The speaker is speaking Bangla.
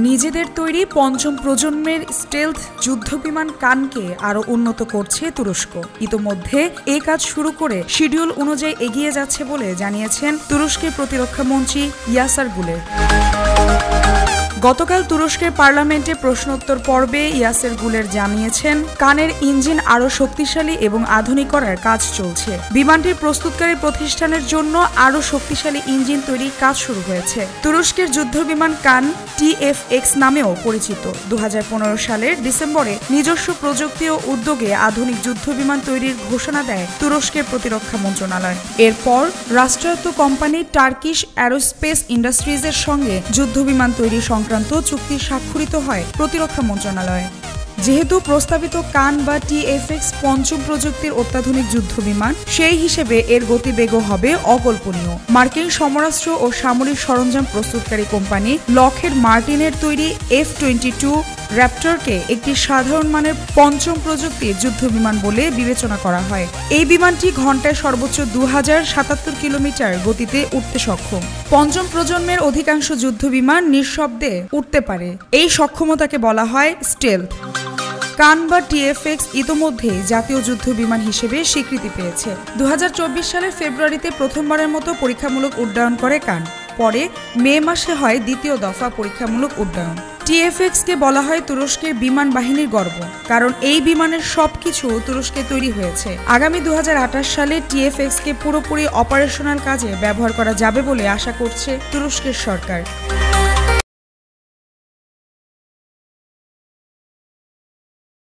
নিজেদের তৈরি পঞ্চম প্রজন্মের স্টেলথ যুদ্ধবিমান কানকে আরও উন্নত করছে তুরস্ক। ইতোমধ্যে এই কাজ শুরু করে শিডিউল অনুযায়ী এগিয়ে যাচ্ছে বলে জানিয়েছেন তুরস্কের প্রতিরক্ষা মন্ত্রী ইয়াসার গুলের। গতকাল তুরস্কের পার্লামেন্টে প্রশ্নোত্তর পর্বে ইয়াসের গুলের জানিয়েছেন, কানের ইঞ্জিন আরও শক্তিশালী এবং আধুনিক করার কাজ চলছে। বিমানটির প্রস্তুতকারী প্রতিষ্ঠানের জন্য আরও শক্তিশালী ইঞ্জিন তৈরির কাজ শুরু হয়েছে। তুরস্কের যুদ্ধবিমান কান TFX নামেও পরিচিত। 2015 সালের ডিসেম্বরে নিজস্ব প্রযুক্তি ও উদ্যোগে আধুনিক যুদ্ধবিমান তৈরির ঘোষণা দেয় তুরস্কের প্রতিরক্ষা মন্ত্রণালয়। এরপর রাষ্ট্রায়ত্ত কোম্পানি টার্কিশ অ্যারোস্পেস ইন্ডাস্ট্রিজের সঙ্গে যুদ্ধবিমান তৈরি সংক্রান্ত চুক্তি স্বাক্ষরিত হয় প্রতিরক্ষা মন্ত্রণালয়ে। যেহেতু প্রস্তাবিত কান বা TFX পঞ্চম প্রযুক্তির অত্যাধুনিক যুদ্ধবিমান, সেই হিসেবে এর গতিবেগও হবে অকল্পনীয়। মার্কিন সমরাস্ত্র ও সামরিক সরঞ্জাম প্রস্তুতকারী কোম্পানি লকহিড মার্টিনের তৈরি F-22 র্যাপটরকে একটি সাধারণ মানের পঞ্চম প্রযুক্তির যুদ্ধবিমান বলে বিবেচনা করা হয়। এই বিমানটি ঘন্টায় সর্বোচ্চ 2077 কিলোমিটার গতিতে উঠতে সক্ষম। পঞ্চম প্রজন্মের অধিকাংশ যুদ্ধবিমান নিঃশব্দে উঠতে পারে। এই সক্ষমতাকে বলা হয় স্টেলথ। কান বা TFX ইতোমধ্যে জাতীয় যুদ্ধ বিমান হিসেবে স্বীকৃতি পেয়েছে। 2024 সালের ফেব্রুয়ারিতে প্রথমবারের মতো পরীক্ষামূলক উড্ডয়ন করে কান। পরে মে মাসে হয় দ্বিতীয় দফা পরীক্ষামূলক উড্ডয়ন। TFX কে বলা হয় তুরস্কের বিমান বাহিনীর গর্ব, কারণ এই বিমানের সবকিছু তুরস্কে তৈরি হয়েছে। আগামী 2028 সালে TFX কে পুরোপুরি অপারেশনাল কাজে ব্যবহার করা যাবে বলে আশা করছে তুরস্কের সরকার।